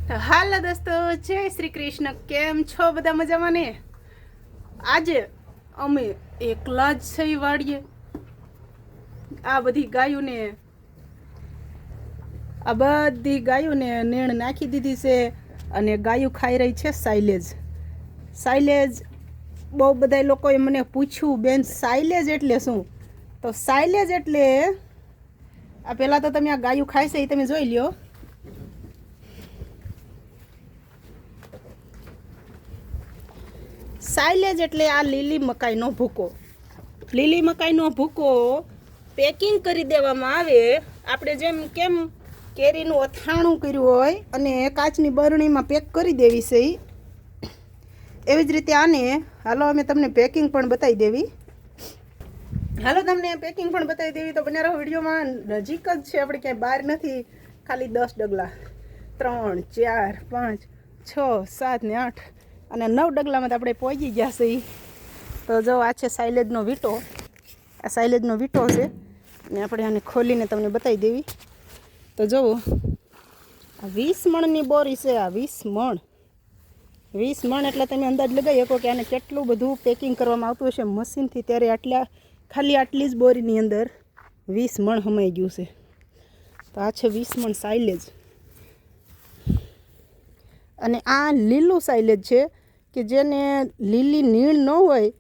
તો હાલો દોસ્તો, જય શ્રી કૃષ્ણ. કેમ છો બધા? મજામાં ને? આજે અમે એકલા જ સહી વાળીએ આ બધી ગાયોને નેણ નાખી દીધી છે અને ગાયું ખાઈ રહી છે સાઇલેજ. બહુ બધા લોકોએ મને પૂછ્યું, બેન સાઇલેજ એટલે શું? તો સાઇલેજ એટલે આ પહેલાં તો તમે આ ગાયું ખાય છે એ તમે જોઈ લ્યો. સાઇલેજ એટલે આ લીલી મકાઈનો ભૂકો પેકિંગ કરી દેવામાં આવે. આપણે જેમ કેમ કેરીનું અથાણું કર્યું હોય અને કાચની બરણીમાં પેક કરી દેવી છે, એવી જ રીતે આને હાલો અમે તમને પેકિંગ પણ બતાવી દેવી. તો બને રહો વિડીયોમાં. નજીક જ છે, આપણે ક્યાંય બહાર નથી. ખાલી 10 ડગલા, 3, 4, 5, 6, 7 ને 8 અને 9 ડગલામાં તો આપણે પહોંચી ગયા છે. તો જો આ છે સાઇલેજનો વીંટો. આ સાઇલેજનો વીંટો છે ને આપણે આને ખોલીને તમને બતાવી દેવી. તો જુઓ, આ 20 મણની બોરી છે. આ 20 મણ એટલે તમે અંદાજ લગાવી શકો કે આને કેટલું બધું પેકિંગ કરવામાં આવતું હશે મશીનથી. ત્યારે ખાલી આટલી જ બોરીની અંદર 20 મણ હમાઈ ગયું છે. તો આ છે 20 મણ સાઇલેજ. અને આ લીલું સાઇલેજ છે કે જેને લીલી નીણ ન હોય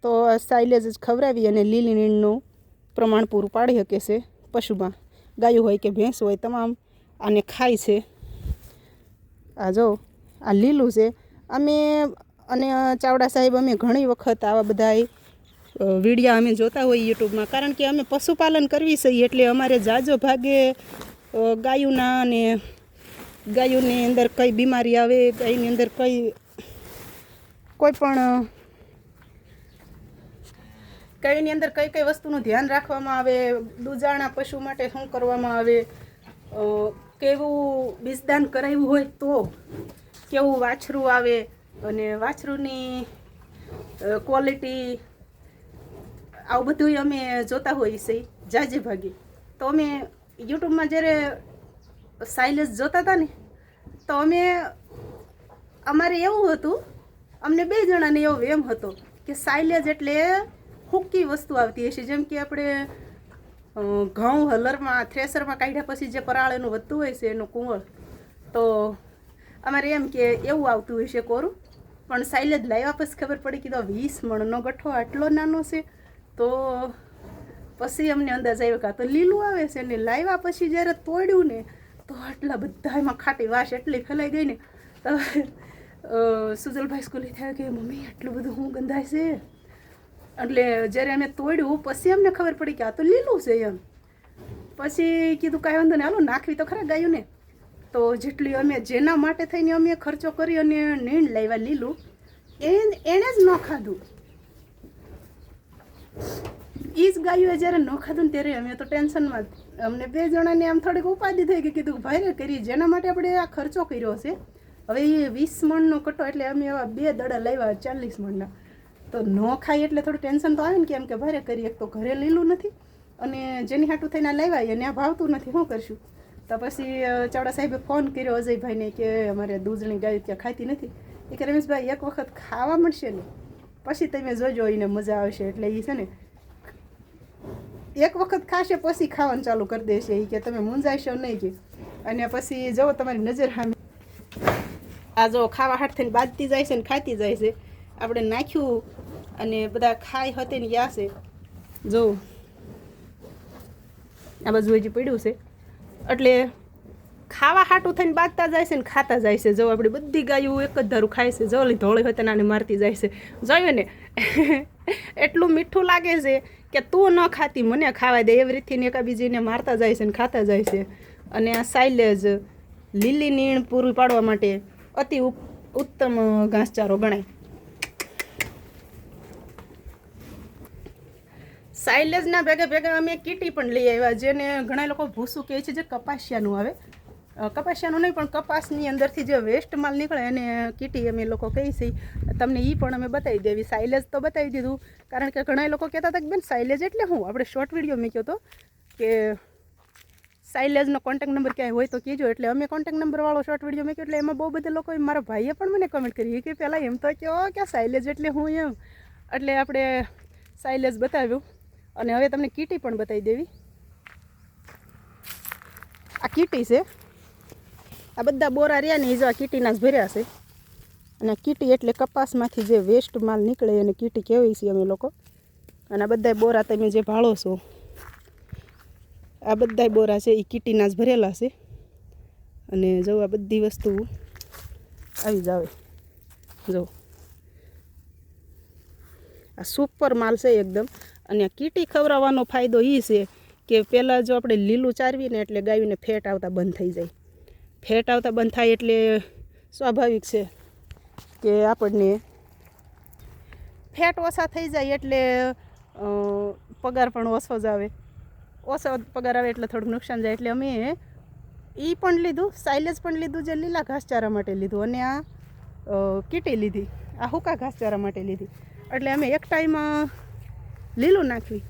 તો સાઇલેજ જ ખવડાવી અને લીલી નીણનું પ્રમાણ પૂરું પાડી શકે છે. પશુમાં ગાયું હોય કે ભેંસ હોય, તમામ આને ખાય છે. આ જો આ લીલું છે. અને ચાવડા સાહેબ અમે ઘણી વખત આવા બધા વિડીયા અમે જોતા હોય યુટ્યુબમાં, કારણ કે અમે પશુપાલન કરવી છે એટલે અમારે જાજો ભાગે ગાયોની અંદર કઈ બીમારી આવે, ગાયની અંદર કઈ વસ્તુનું ધ્યાન રાખવામાં આવે, દૂધાણા પશુ માટે શું કરવામાં આવે, કેવું બીજદાન કરાવ્યું હોય તો કેવું વાછરું આવે અને વાછરુંની ક્વોલિટી, આવું બધું અમે જોતા હોઈએ છીએ જાજે ભાગે. તો અમે યુટ્યુબમાં જ્યારે સાઇલેજ જોતા હતા ને, તો અમારે એવું હતું, અમને 2 જણાને એવો વેમ હતો કે સાઇલેજ એટલે હુક્કી વસ્તુ આવતી હશે, જેમ કે આપણે ઘઉં હલરમાં થ્રેસરમાં કાઢ્યા પછી જે પરાળેનું વધતું હોય છે એનું કુંવળ, તો અમારે એમ કે એવું આવતું હશે કોરું. પણ સાઇલેજ લાવ્યા પછી ખબર પડી કે 20 મણનો ગઠ્ઠો આટલો નાનો છે. તો પછી અમને અંદાજ આવ્યો કે આ તો લીલું આવે છે. ને લાવ્યા પછી જ્યારે તોડ્યું ને તો આટલા બધા એમાં ખાટી વાસ એટલી ફેલાઈ ગઈ ને, તો સુજલભાઈ સ્કૂલે થયા કે મમ્મી આટલું બધું હું ગંધાય છે. એટલે જ્યારે અમે તોડ્યું પછી અમને ખબર પડી કે આ તો લીલું છે એમ. પછી કીધું કાંઈ વાંધો નહીં, હાલો નાખવી તો ખરા ગાયું ને. તો જેટલી અમે જેના માટે થઈને અમે ખર્ચો કરી અને નીણ લાવ્યા લીલું, એણે જ ન ખાધું. એ જ ગાયું જ્યારે ન ખાધું ને ત્યારે અમે તો ટેન્શનમાં. અમને 2 જણાને આમ થોડીક ઉપાધિ થઈ ગઈ. કીધું ભાઈ કરી જેના માટે આપણે આ ખર્ચો કર્યો છે, હવે એ 20 મણનો કટો એટલે અમે એવા 2 દડા લાવ્યા 40 મણના. તો ન ખાય એટલે થોડું ટેન્શન તો આવે ને, કેમ કે ભારે કરી. એક તો ઘરે લીલું નથી અને જેની હાટું થઈને લાવ્યા એને આ ભાવતું નથી, શું કરશું? તો પછી ચાવડા સાહેબે ફોન કર્યો અજયભાઈને કે અમારે દૂધની ગાય ત્યાં ખાતી નથી. એ કે રમેશભાઈ એક વખત ખાવા મળશે ને પછી તમે જોજો એને મજા આવશે. એટલે એ છે ને એક વખત ખાશે પછી ખાવાનું ચાલુ કરી દેશે. એ કે તમે મૂંઝાશો નહીં કે. અને પછી જો તમારી નજર સામે આ જો ખાવા હાથ થઈને બાજતી જાય છે ને ખાતી જાય છે. આપણે નાખ્યું અને બધા ખાઈ હતી ને યા છે. જો આ બાજુ હજી પડ્યું છે એટલે ખાવા હાટું થઈને બાજતા જાય છે ને ખાતા જાય છે. જો આપણી બધી ગાયું એક જ ધારું ખાય છે. જો ધોળી હોય તેને મારતી જાય છે. જોયું ને એટલું મીઠું લાગે છે કે તું ન ખાતી મને ખાવા દે, એવી રીતે એકાબીજીને મારતા જાય છે ને ખાતા જાય છે. અને આ સાઇલેજ લીલી નીણ પૂરી પાડવા માટે અતિ ઉત્તમ ઘાસચારો ગણાય. સાઇલેજના ભેગા અમે કીટી પણ લઈ આવ્યા, જેને ઘણા લોકો ભૂસું કહે છે, જે કપાસિયાનું આવે. કપાસિયાનું નહીં પણ કપાસની અંદરથી જે વેસ્ટ માલ નીકળે એને કીટી અમે લોકો કહીએ છીએ. તમને એ પણ અમે બતાવી દેવી. સાઇલેજ તો બતાવી દીધું, કારણ કે ઘણા લોકો કહેતા હતા કે બેન સાઇલેજ એટલે શું? આપણે શોર્ટ વિડીયો મૂક્યો હતો કે સાઇલેજનો કોન્ટેક્ટ નંબર ક્યાંય હોય તો કહેજો. એટલે અમે કોન્ટેક્ટ નંબરવાળો શોર્ટ વિડીયો મેં એટલે એમાં બહુ બધા લોકોએ મારા ભાઈએ પણ મને કમેન્ટ કરી કે પહેલાં એમ તો કહો કે સાઇલેજ એટલે હું એમ. એટલે આપણે સાઇલેજ બતાવ્યું અને હવે તમને કીટી પણ બતાવી દેવી. આ કીટી છે. આ બધા બોરા રહ્યા ને એ જો આ કીટીના જ ભર્યા છે. અને કીટી એટલે કપાસમાંથી જે વેસ્ટ માલ નીકળે એને કીટી કહેવાય છે અમે લોકો. અને આ બધા બોરા તમે જે ભાળો છો આ બધા બોરા છે એ કીટીના જ ભરેલા છે. અને જો આ બધી વસ્તુ આવી જ આવે. જો આ સુપર માલ છે એકદમ. અને આ કીટી ખવડાવવાનો ફાયદો એ છે કે પહેલાં જો આપણે લીલું ચારવીએ ને એટલે ગાયોને ફેટ આવતા બંધ થઈ જાય. ફેટ આવતા બંધ થાય એટલે સ્વાભાવિક છે કે આપણને ફેટ ઓછા થઈ જાય એટલે પગાર પણ ઓછો જ આવે. ઓછો પગાર આવે એટલે થોડુંક નુકસાન જાય. એટલે અમે એ પણ લીધું, સાઇલેજ પણ લીધું જે લીલા ઘાસચારા માટે લીધું, અને આ કીટી લીધી આ હુકા ઘાસચારા માટે લીધી. એટલે અમે એક ટાઈમ લીલું નાખવી,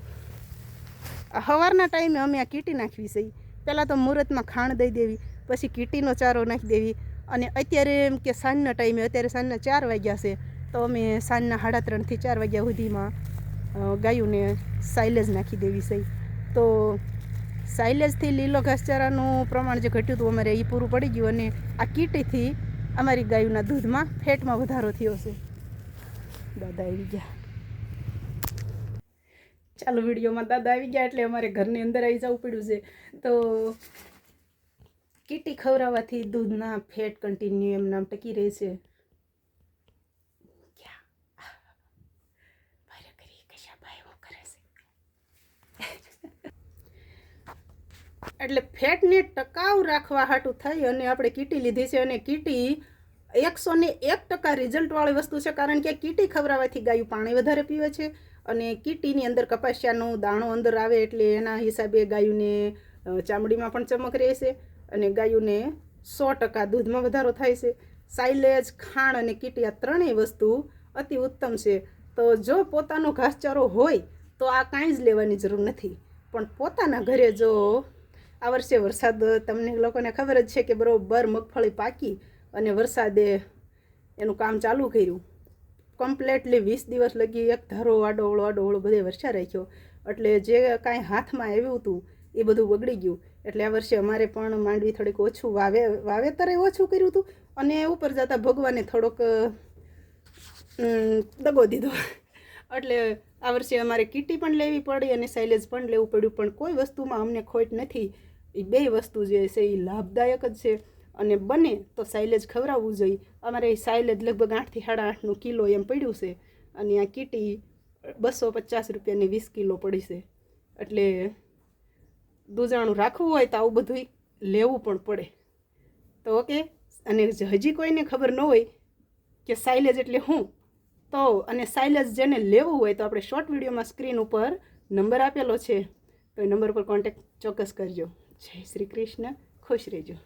આ સવારના ટાઈમે અમે આ કીટી નાખવી છે. પહેલાં તો મુહૂર્તમાં ખાંડ દઈ દેવી, પછી કીટીનો ચારો નાખી દેવી. અને અત્યારે એમ કે સાંજના ટાઈમે, અત્યારે સાંજના 4 વાગ્યા છે તો અમે સાંજના 3:30 થી 4 વાગ્યા સુધીમાં ગાયોને સાઇલેજ નાખી દેવી છે. તો સાઇલેજથી લીલો ઘાસચારાનું પ્રમાણ જે ઘટ્યું હતું અમારે એ પૂરું પડી ગયું. અને આ કીટીથી અમારી ગાયોના દૂધમાં ફેટમાં વધારો થયો છે. દાદા આવી ગયા. ચાલો વિડીયોમાં દાદા આવી ગયા એટલે અમારે ઘરની અંદર આવી જવું પડ્યું છે. તો કીટી ખવડાવવાથી દૂધના ફેટ કન્ટિન્યુ એમ નામ ટકી રહે છે. એટલે ફેટને ટકાઉ રાખવા હાટું થઈ અને આપણે કીટી લીધી છે. અને કીટી 101% રિઝલ્ટવાળી વસ્તુ છે. કારણ કે કીટી ખવડાવવાથી ગાયું પાણી વધારે પીવે છે. અને કીટીની અંદર કપાસિયાનો દાણો અંદર આવે એટલે એના હિસાબે ગાયોને ચામડીમાં પણ ચમક રહેશે અને ગાયોને 100% દૂધમાં વધારો થાય છે. સાઇલેજ, ખાણ અને કીટી આ ત્રણેય વસ્તુ અતિ ઉત્તમ છે. તો જો પોતાનો ઘાસચારો હોય તો આ કાંઈ જ લેવાની જરૂર નથી. પણ પોતાના ઘરે જો આ વર્ષે વરસાદ તમને લોકોને ખબર જ છે કે બરોબર મગફળી પાકી અને વરસાદે એનું કામ ચાલુ કર્યું. કમ્પ્લેટલી 20 દિવસ લગી એક ધારો આડોવળો બધે વરસાદ રાખ્યો. એટલે જે કાંઈ હાથમાં આવ્યું હતું એ બધું બગડી ગયું. એટલે આ વર્ષે અમારે પણ માંડવી થોડીક ઓછું વાવેતરે ઓછું કર્યું હતું. અને ઉપર જતાં ભગવાને થોડોક દગો દીધો. એટલે આ વર્ષે અમારે કીટી પણ લેવી પડી અને સાઇલેજ પણ લેવું પડ્યું. પણ કોઈ વસ્તુમાં અમને ખોટ નથી. એ બે વસ્તુ જે છે એ લાભદાયક જ છે. અને બને તો સાઇલેજ ખવડાવવું જોઈએ. અમારે સાઇલેજ લગભગ 8 થી 8.5 કિલો એમ પડ્યું છે. અને આ કીટી 250 રૂપિયાની 20 કિલો પડી છે. એટલે દૂધાણું રાખવું હોય તો આવું બધું લેવું પણ પડે. તો ઓકે. અને હજી કોઈને ખબર ન હોય કે સાઇલેજ એટલે શું, તો અને સાઇલેજ જેને લેવું હોય તો આપણે શોર્ટ વિડીયોમાં સ્ક્રીન ઉપર નંબર આપેલો છે. તો એ નંબર પર કોન્ટેક્ટ ચોક્કસ કરજો. જય શ્રી કૃષ્ણ. ખુશ રહેજો.